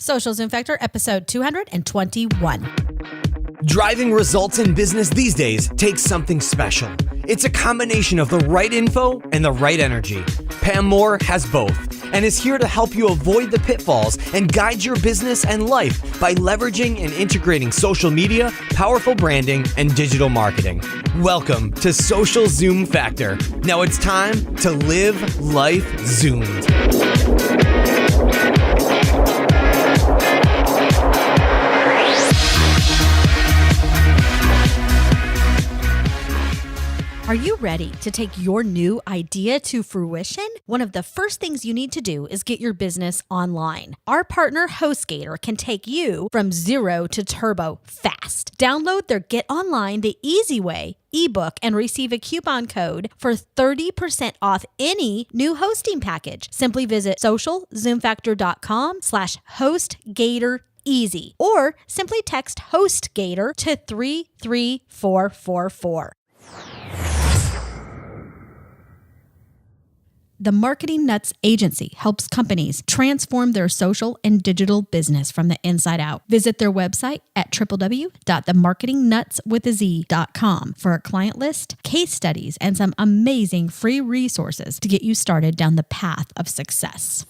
Social Zoom Factor, episode 221. Driving results in business these days takes something special. It's a combination of the right info and the right energy. Pam Moore has both and is here to help you avoid the pitfalls and guide your business and life by leveraging and integrating social media, powerful branding, and digital marketing. Welcome to Social Zoom Factor. Now it's time to live life zoomed. Are you ready to take your new idea to fruition? One of the first things you need to do is get your business online. Our partner HostGator can take you from zero to turbo fast. Download their Get Online the Easy Way ebook and receive a coupon code for 30% off any new hosting package. Simply visit socialzoomfactor.com/HostGatorEasy or simply text HostGator to 33444. The Marketing Nuts Agency helps companies transform their social and digital business from the inside out. Visit their website at www.themarketingnutswithaz.com for a client list, case studies, and some amazing free resources to get you started down the path of success.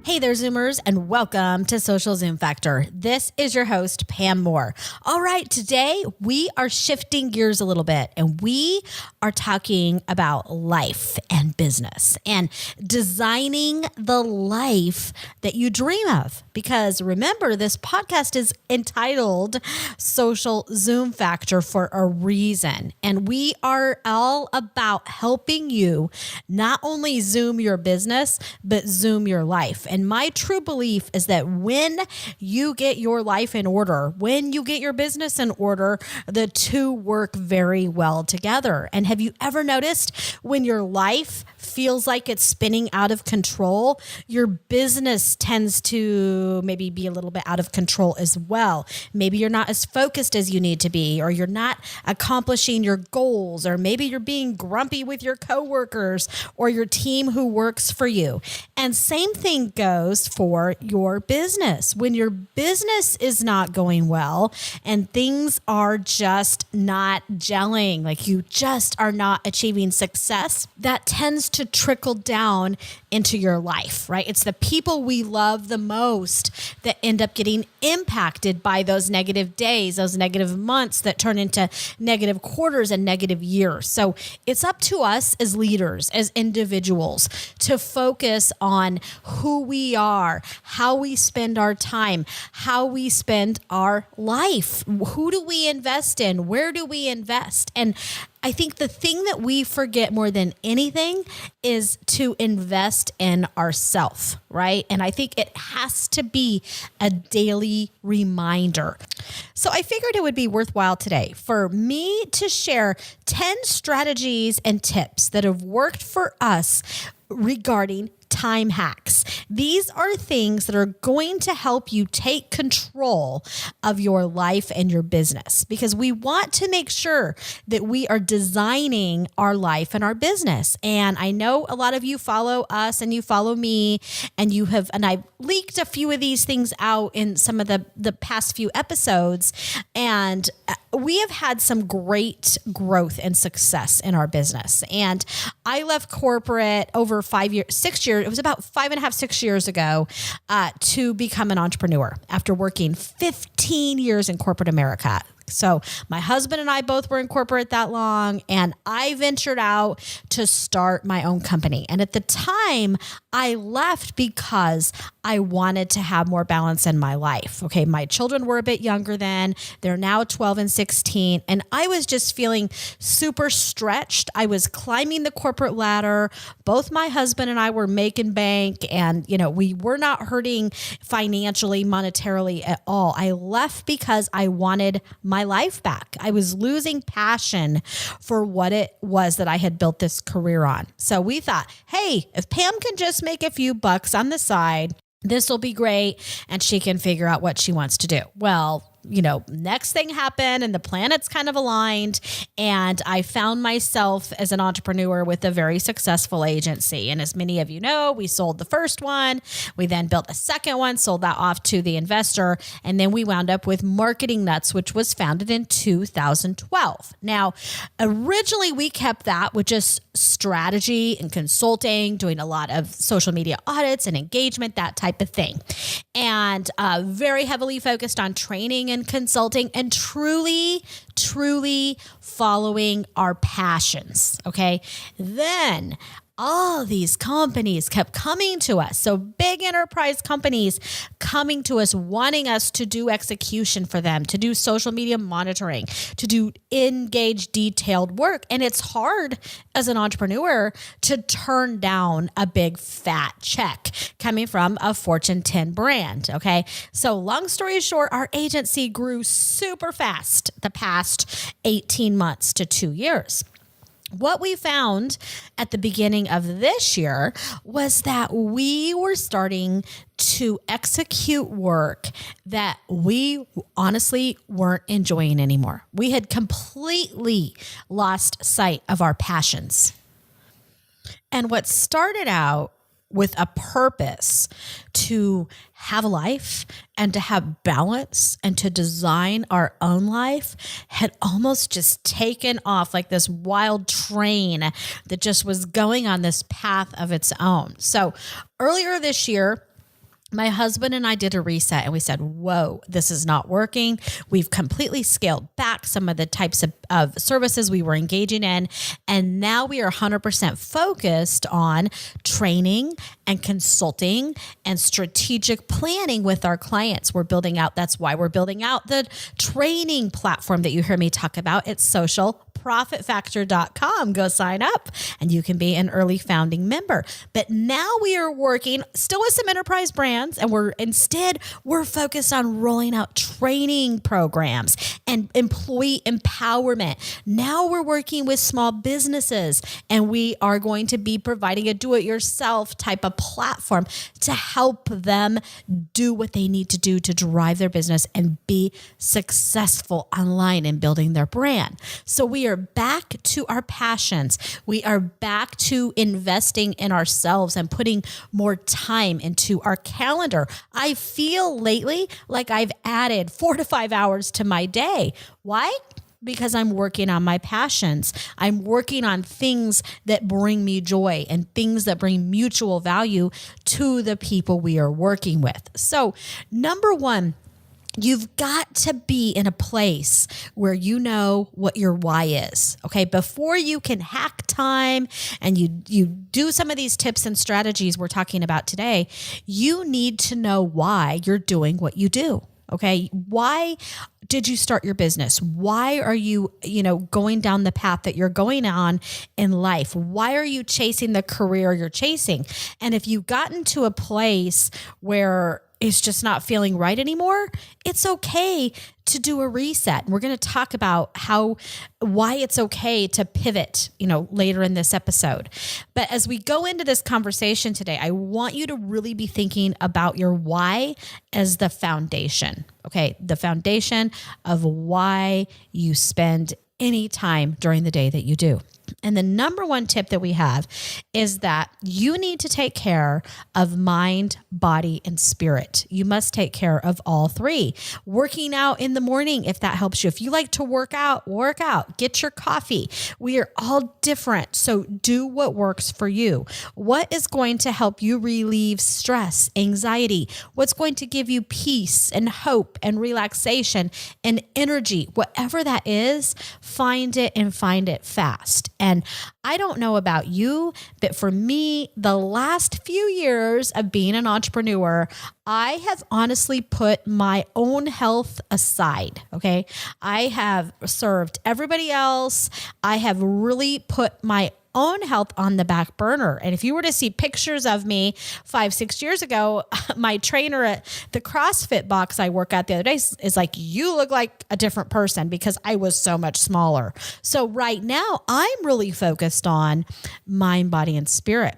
Hey there, Zoomers, and welcome to Social Zoom Factor. This is your host, Pam Moore. All right, today we are shifting gears a little bit, and we are talking about life and business and designing the life that you dream of. Because remember, this podcast is entitled Social Zoom Factor for a reason, and we are all about helping you not only Zoom your business, but Zoom your life. And my true belief is that when you get your life in order, when you get your business in order, the two work very well together. And have you ever noticed when your life feels like it's spinning out of control, your business tends to maybe be a little bit out of control as well. Maybe you're not as focused as you need to be, or you're not accomplishing your goals, or maybe you're being grumpy with your coworkers or your team who works for you. And same thing goes for your business. When your business is not going well and things are just not gelling, like you just are not achieving success, that tends to trickle down into your life, right? It's the people we love the most that end up getting impacted by those negative days, those negative months that turn into negative quarters and negative years. So it's up to us as leaders, as individuals, to focus on who we are, how we spend our time, how we spend our life. Who do we invest in? Where do we invest? And I think the thing that we forget more than anything is to invest in ourselves, right? And I think it has to be a daily reminder. So I figured it would be worthwhile today for me to share 10 strategies and tips that have worked for us regarding time hacks. These are things that are going to help you take control of your life and your business, because we want to make sure that we are designing our life and our business. And I know a lot of you follow us and you follow me, and I've leaked a few of these things out in some of the past few episodes, and we have had some great growth and success in our business. And I left corporate over 6 years. It was about 5.5, 6 years ago to become an entrepreneur after working 15 years in corporate America. So my husband and I both were in corporate that long, and I ventured out to start my own company. And at the time, I left because I wanted to have more balance in my life. Okay, my children were a bit younger then. They're now 12 and 16. And I was just feeling super stretched. I was climbing the corporate ladder. Both my husband and I were making bank, and we were not hurting financially, monetarily at all. I left because I wanted my life back. I was losing passion for what it was that I had built this career on. So we thought, hey, if Pam can just make a few bucks on the side, this will be great, and she can figure out what she wants to do. Well, next thing happened and the planets kind of aligned. And I found myself as an entrepreneur with a very successful agency. And as many of you know, we sold the first one. We then built a second one, sold that off to the investor. And then we wound up with Marketing Nuts, which was founded in 2012. Now, originally we kept that with just strategy and consulting, doing a lot of social media audits and engagement, that type of thing. And very heavily focused on training and consulting and truly following our passions. Okay. Then all these companies kept coming to us. So big enterprise companies coming to us, wanting us to do execution for them, to do social media monitoring, to do engaged, detailed work. And it's hard as an entrepreneur to turn down a big fat check coming from a Fortune 10 brand. Okay. So long story short, our agency grew super fast the past 18 months to 2 years. What we found at the beginning of this year was that we were starting to execute work that we honestly weren't enjoying anymore. We had completely lost sight of our passions. And what started out with a purpose to have a life and to have balance and to design our own life had almost just taken off like this wild train that just was going on this path of its own. So earlier this year, my husband and I did a reset and we said, whoa, this is not working. We've completely scaled back some of the types of services we were engaging in. And now we are 100% focused on training and consulting and strategic planning with our clients. That's why we're building out the training platform that you hear me talk about. It's socialprofitfactor.com. Go sign up and you can be an early founding member. But now we are working still with some enterprise brands, and we're focused on rolling out training programs and employee empowerment. Now we're working with small businesses, and we are going to be providing a do-it-yourself type of platform to help them do what they need to do to drive their business and be successful online in building their brand. So we are back to our passions. We are back to investing in ourselves and putting more time into our calendar. I feel lately like I've added 4 to 5 hours to my day. Why? Because I'm working on my passions. I'm working on things that bring me joy and things that bring mutual value to the people we are working with. So, number one, you've got to be in a place where you know what your why is, okay? Before you can hack time and you do some of these tips and strategies we're talking about today, you need to know why you're doing what you do, okay? Why did you start your business? Why are you, going down the path that you're going on in life? Why are you chasing the career you're chasing? And if you've gotten to a place where it's just not feeling right anymore, it's okay to do a reset. And we're going to talk about why it's okay to pivot, later in this episode. But as we go into this conversation today, I want you to really be thinking about your why as the foundation. Okay. The foundation of why you spend any time during the day that you do. And the number one tip that we have is that you need to take care of mind, body, and spirit. You must take care of all three. Working out in the morning, if that helps you. If you like to work out, get your coffee. We are all different. So do what works for you. What is going to help you relieve stress, anxiety? What's going to give you peace and hope and relaxation and energy? Whatever that is, find it and find it fast. And I don't know about you, but for me, the last few years of being an entrepreneur, I have honestly put my own health aside. Okay. I have served everybody else. I have really put my own health on the back burner. And if you were to see pictures of me 5-6 years ago, my trainer at the CrossFit box I work at the other day is like, you look like a different person, because I was so much smaller. So right now I'm really focused on mind, body, and spirit.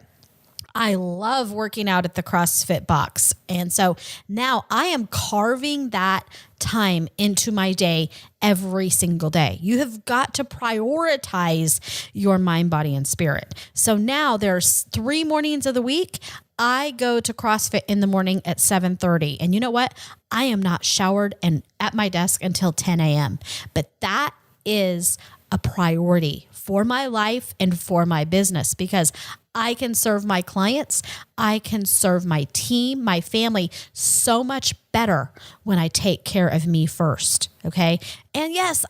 I love working out at the CrossFit box. And so now I am carving that time into my day every single day. You have got to prioritize your mind, body, and spirit. So now there's 3 mornings of the week. I go to CrossFit in the morning at 7:30. And you know what? I am not showered and at my desk until 10 a.m. But that is a priority for my life and for my business, because I can serve my clients, I can serve my team, my family so much better when I take care of me first. Okay. And yes,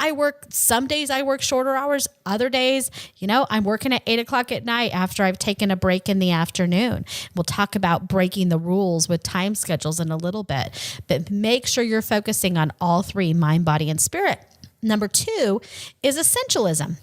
some days I work shorter hours, other days, I'm working at 8:00 at night after I've taken a break in the afternoon. We'll talk about breaking the rules with time schedules in a little bit, but make sure you're focusing on all 3, mind, body, and spirit. Number 2 is essentialism.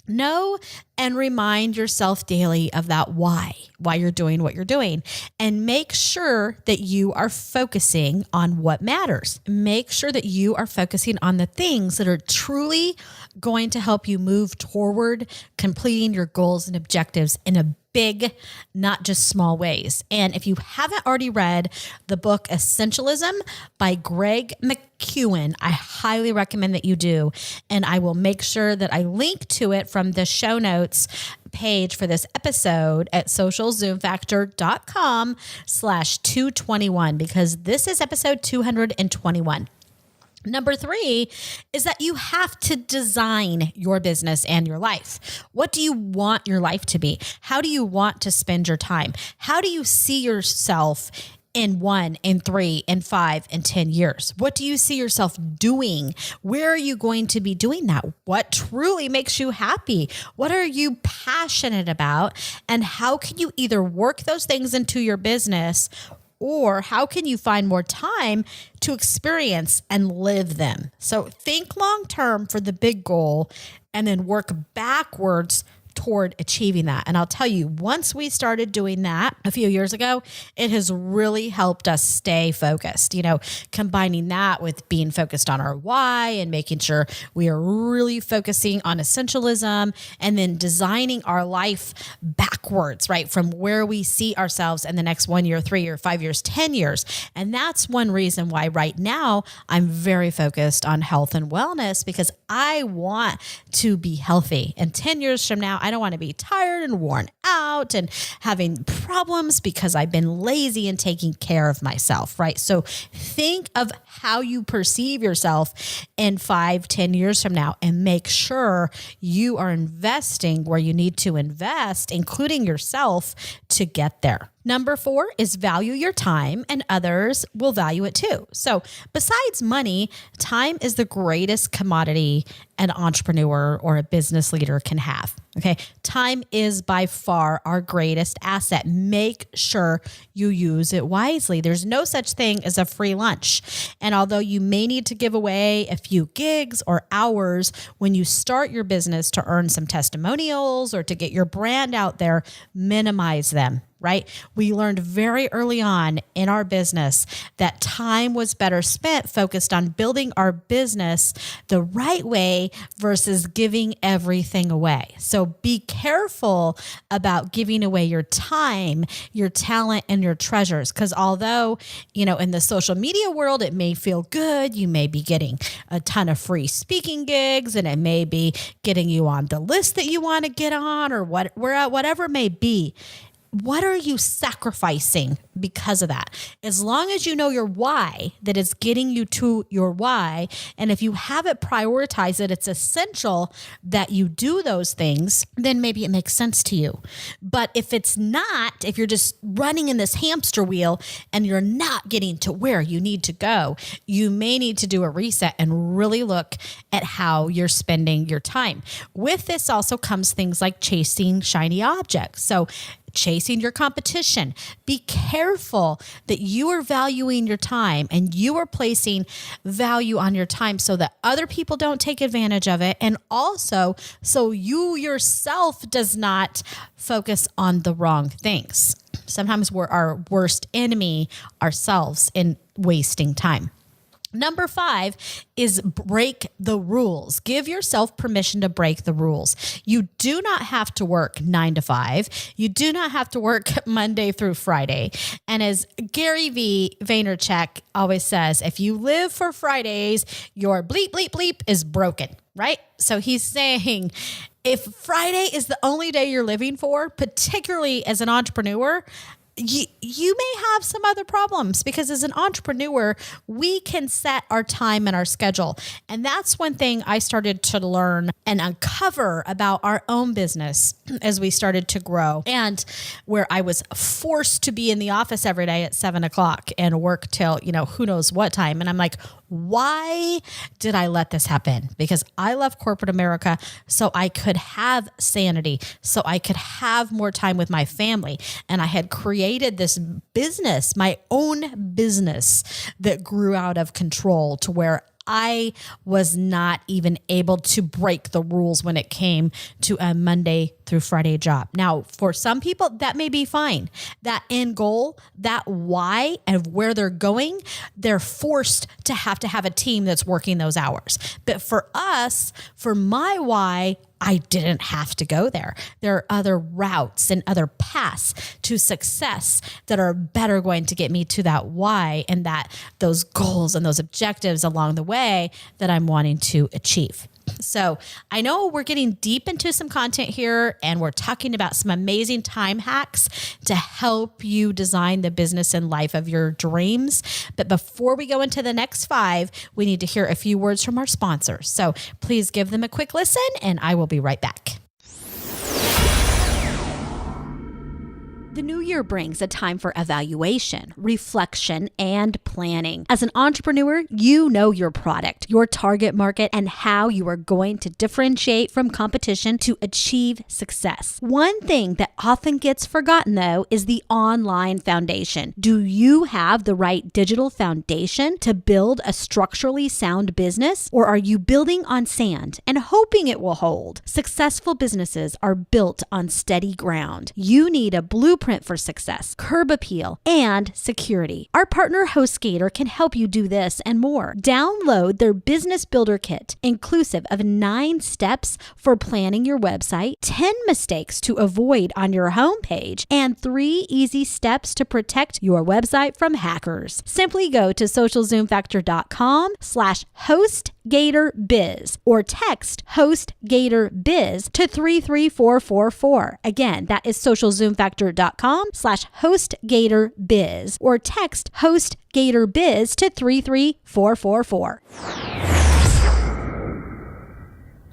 Know and remind yourself daily of that why you're doing what you're doing, and make sure that you are focusing on what matters. Make sure that you are focusing on the things that are truly going to help you move toward completing your goals and objectives in a big, not just small ways. And if you haven't already read the book Essentialism by Greg McKeown, I highly recommend that you do. And I will make sure that I link to it from the show notes page for this episode at socialzoomfactor.com/221, because this is episode 221. Number 3 is that you have to design your business and your life. What do you want your life to be? How do you want to spend your time? How do you see yourself in 1, in 3, in 5, and 10 years? What do you see yourself doing? Where are you going to be doing that? What truly makes you happy? What are you passionate about? And how can you either work those things into your business, or how can you find more time to experience and live them? So think long-term for the big goal and then work backwards toward achieving that. And I'll tell you, once we started doing that a few years ago, it has really helped us stay focused, combining that with being focused on our why and making sure we are really focusing on essentialism, and then designing our life backwards, right? From where we see ourselves in the next 1 year, 3 years, 5 years, 10 years. And that's one reason why right now I'm very focused on health and wellness, because I want to be healthy. And 10 years from now, I don't want to be tired and worn out and having problems because I've been lazy and taking care of myself, right? So think of how you perceive yourself in 5, 10 years from now, and make sure you are investing where you need to invest, including yourself, to get there. Number 4 is value your time, and others will value it too. So besides money, time is the greatest commodity an entrepreneur or a business leader can have. Okay. Time is by far our greatest asset. Make sure you use it wisely. There's no such thing as a free lunch. And although you may need to give away a few gigs or hours when you start your business to earn some testimonials or to get your brand out there, minimize them. Right? We learned very early on in our business that time was better spent focused on building our business the right way versus giving everything away. So be careful about giving away your time, your talent, and your treasures. Because although, in the social media world, it may feel good, you may be getting a ton of free speaking gigs, and it may be getting you on the list that you want to get on, or whatever it may be. What are you sacrificing because of that? As long as you know your why, that is getting you to your why, and if you have it prioritized, that it's essential that you do those things, then maybe it makes sense to you. But if it's not, if you're just running in this hamster wheel and you're not getting to where you need to go, you may need to do a reset and really look at how you're spending your time. With this also comes things like chasing shiny objects. So chasing your competition. Be careful that you are valuing your time and you are placing value on your time so that other people don't take advantage of it. And also so you yourself does not focus on the wrong things. Sometimes we're our worst enemy ourselves in wasting time. Number 5 is break the rules. Give yourself permission to break the rules. You do not have to work 9 to 5. You do not have to work Monday through Friday. And as Gary Vaynerchuk always says, if you live for Fridays, your bleep, bleep, bleep is broken, right? So he's saying, if Friday is the only day you're living for, particularly as an entrepreneur, you may have some other problems, because as an entrepreneur, we can set our time and our schedule. And that's one thing I started to learn and uncover about our own business as we started to grow, and where I was forced to be in the office every day at 7:00 and work till, who knows what time. And I'm like, why did I let this happen? Because I love corporate America, so I could have sanity, so I could have more time with my family. And I had created this business, my own business, that grew out of control to where I was not even able to break the rules when it came to a Monday through Friday job. Now, for some people, that may be fine. That end goal, that why, and where they're going, they're forced to have a team that's working those hours. But for us, for my why, I didn't have to go there. There are other routes and other paths to success that are better going to get me to that why and those goals and those objectives along the way that I'm wanting to achieve. So I know we're getting deep into some content here, and we're talking about some amazing time hacks to help you design the business and life of your dreams. But before we go into the next 5, we need to hear a few words from our sponsors. So please give them a quick listen, and I will be right back. The new year brings a time for evaluation, reflection, and planning. As an entrepreneur, you know your product, your target market, and how you are going to differentiate from competition to achieve success. One thing that often gets forgotten, though, is the online foundation. Do you have the right digital foundation to build a structurally sound business, or are you building on sand and hoping it will hold? Successful businesses are built on steady ground. You need a blueprint for success, curb appeal, and security. Our partner HostGator can help you do this and more. Download their Business Builder Kit, inclusive of 9 steps for planning your website, 10 mistakes to avoid on your homepage, and 3 easy steps to protect your website from hackers. Simply go to socialzoomfactor.com/HostGatorBiz or text HostGatorBiz to 33444. Again, that is socialzoomfactor.com/HostGatorBiz or text HostGatorBiz to 33444.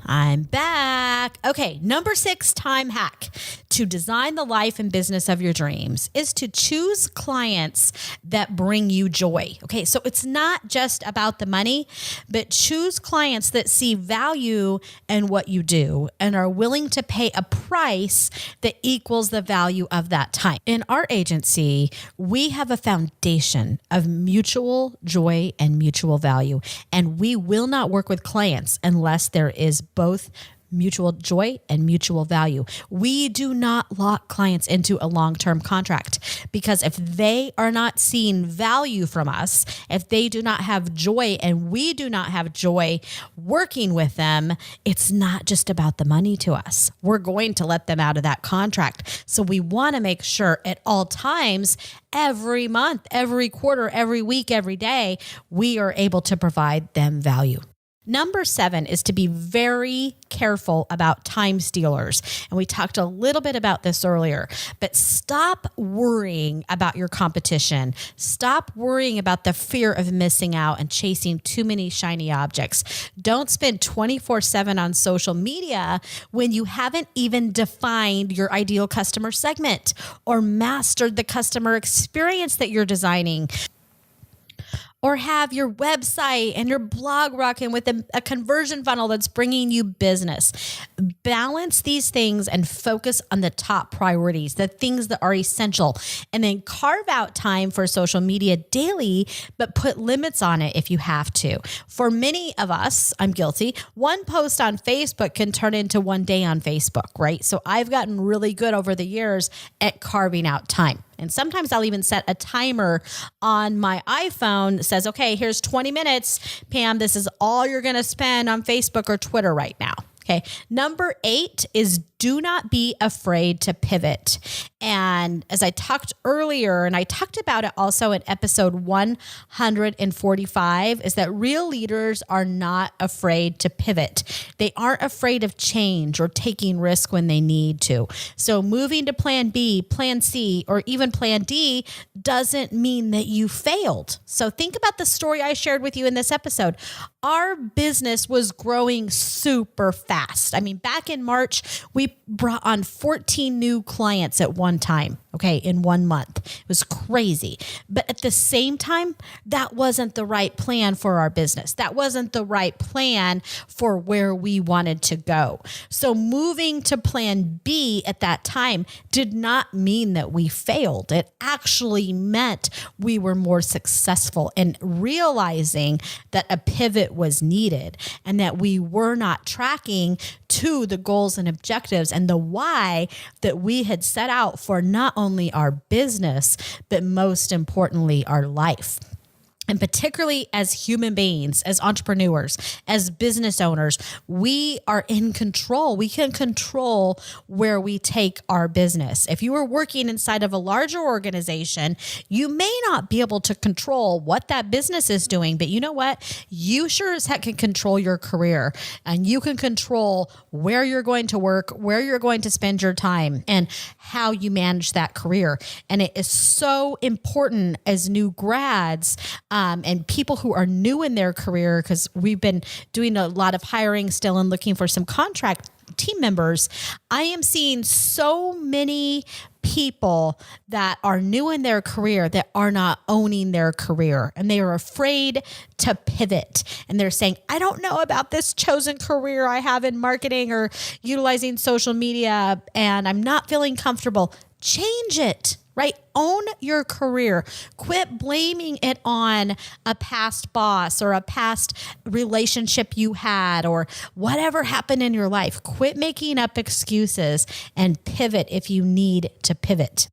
I'm back. Okay, number 6 time hack to design the life and business of your dreams is to choose clients that bring you joy. Okay, so it's not just about the money, but choose clients that see value in what you do and are willing to pay a price that equals the value of that time. In our agency, we have a foundation of mutual joy and mutual value, and we will not work with clients unless there is both mutual joy and mutual value. We do not lock clients into a long-term contract, because if they are not seeing value from us, if they do not have joy and we do not have joy working with them, it's not just about the money to us. We're going to let them out of that contract. So we want to make sure at all times, every month, every quarter, every week, every day, we are able to provide them value. Number 7 is to be very careful about time stealers. And we talked a little bit about this earlier, but stop worrying about your competition. Stop worrying about the fear of missing out and chasing too many shiny objects. Don't spend 24/7 on social media when you haven't even defined your ideal customer segment or mastered the customer experience that you're designing, or have your website and your blog rocking with a conversion funnel that's bringing you business. Balance these things and focus on the top priorities, the things that are essential, and then carve out time for social media daily, but put limits on it if you have to. For many of us, I'm guilty, one post on Facebook can turn into one day on Facebook, right? So I've gotten really good over the years at carving out time. And sometimes I'll even set a timer on my iPhone that says, okay, here's 20 minutes. Pam, this is all you're going to spend on Facebook or Twitter right now. Okay. Number 8 is do not be afraid to pivot. And as I talked earlier, and I talked about it also in episode 145, is that real leaders are not afraid to pivot. They aren't afraid of change or taking risk when they need to. So moving to plan B, plan C, or even plan D doesn't mean that you failed. So think about the story I shared with you in this episode. Our business was growing super fast. I mean, back in March, we brought on 14 new clients at one time, okay, in 1 month. It was crazy. But at the same time, that wasn't the right plan for our business. That wasn't the right plan for where we wanted to go. So moving to plan B at that time did not mean that we failed. It actually meant we were more successful in realizing that a pivot was needed and that we were not tracking to the goals and objectives and the why that we had set out for not only our business, but most importantly, our life. And particularly as human beings, as entrepreneurs, as business owners, we are in control. We can control where we take our business. If you are working inside of a larger organization, you may not be able to control what that business is doing, but you know what? You sure as heck can control your career, and you can control where you're going to work, where you're going to spend your time, and how you manage that career. And it is so important as new grads, and people who are new in their career, because we've been doing a lot of hiring still and looking for some contract team members. I am seeing so many people that are new in their career that are not owning their career, and they are afraid to pivot. And they're saying, I don't know about this chosen career I have in marketing or utilizing social media, and I'm not feeling comfortable. Change it. Right? Own your career. Quit blaming it on a past boss or a past relationship you had or whatever happened in your life. Quit making up excuses and pivot if you need to pivot.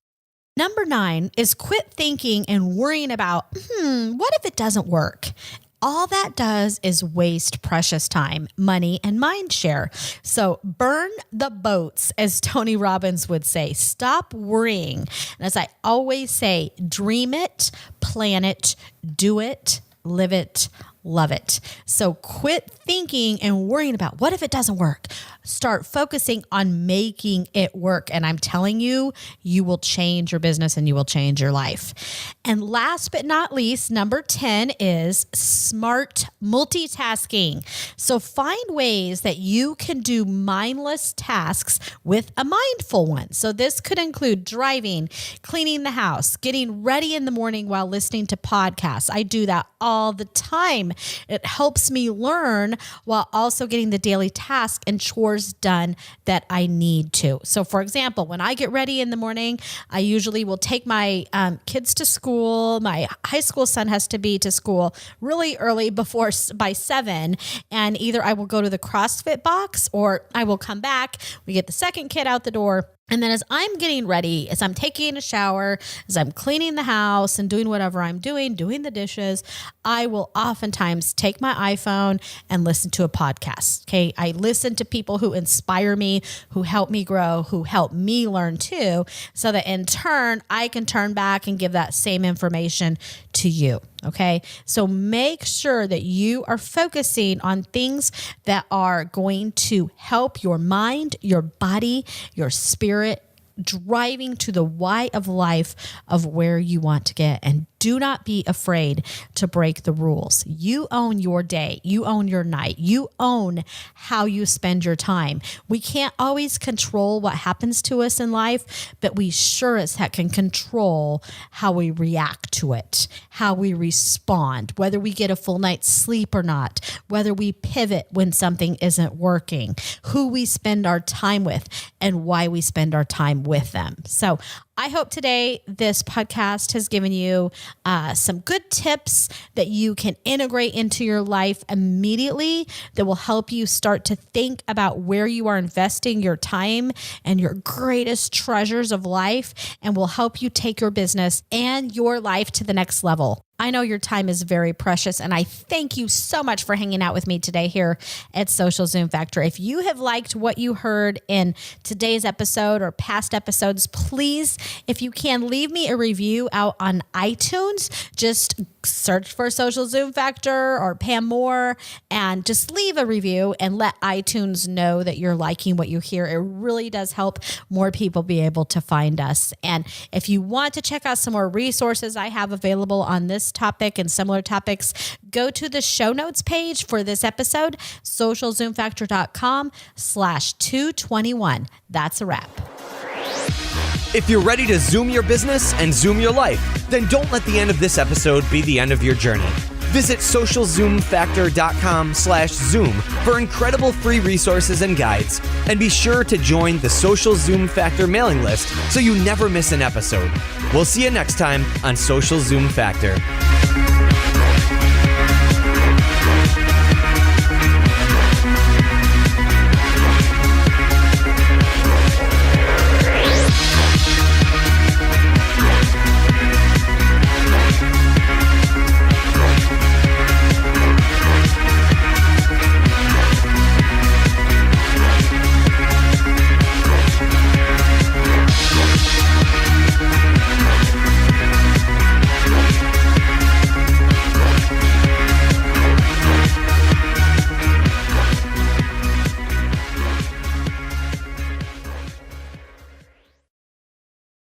Number 9 is quit thinking and worrying about, what if it doesn't work? All that does is waste precious time, money, and mind share. So burn the boats, as Tony Robbins would say. Stop worrying. And as I always say, dream it, plan it, do it, live it, love it. So quit thinking and worrying about what if it doesn't work. Start focusing on making it work. And I'm telling you, you will change your business and you will change your life. And last but not least, number 10 is smart multitasking. So find ways that you can do mindless tasks with a mindful one. So this could include driving, cleaning the house, getting ready in the morning while listening to podcasts. I do that all the time. It helps me learn while also getting the daily task and chores done that I need to. So for example, when I get ready in the morning, I usually will take my kids to school. My high school son has to be to school really early by 7. And either I will go to the CrossFit box or I will come back. We get the second kid out the door. And then as I'm getting ready, as I'm taking a shower, as I'm cleaning the house and doing whatever I'm doing the dishes, I will oftentimes take my iPhone and listen to a podcast. Okay. I listen to people who inspire me, who help me grow, who help me learn too, so that in turn, I can turn back and give that same information to you. Okay. So make sure that you are focusing on things that are going to help your mind, your body, your spirit, driving to the why of life of where you want to get. And do not be afraid to break the rules. You own your day. You own your night. You own how you spend your time. We can't always control what happens to us in life, but we sure as heck can control how we react to it, how we respond, whether we get a full night's sleep or not, whether we pivot when something isn't working, who we spend our time with, and why we spend our time with them. So I hope today this podcast has given you some good tips that you can integrate into your life immediately that will help you start to think about where you are investing your time and your greatest treasures of life, and will help you take your business and your life to the next level. I know your time is very precious, and I thank you so much for hanging out with me today here at Social Zoom Factor. If you have liked what you heard in today's episode or past episodes, please, if you can, leave me a review out on iTunes. Just search for Social Zoom Factor or Pam Moore and just leave a review and let iTunes know that you're liking what you hear. It really does help more people be able to find us. And if you want to check out some more resources I have available on this topic and similar topics, go to the show notes page for this episode, socialzoomfactor.com/221. That's a wrap. If you're ready to zoom your business and zoom your life, then don't let the end of this episode be the end of your journey. Visit socialzoomfactor.com/zoom for incredible free resources and guides. And be sure to join the Social Zoom Factor mailing list so you never miss an episode. We'll see you next time on Social Zoom Factor.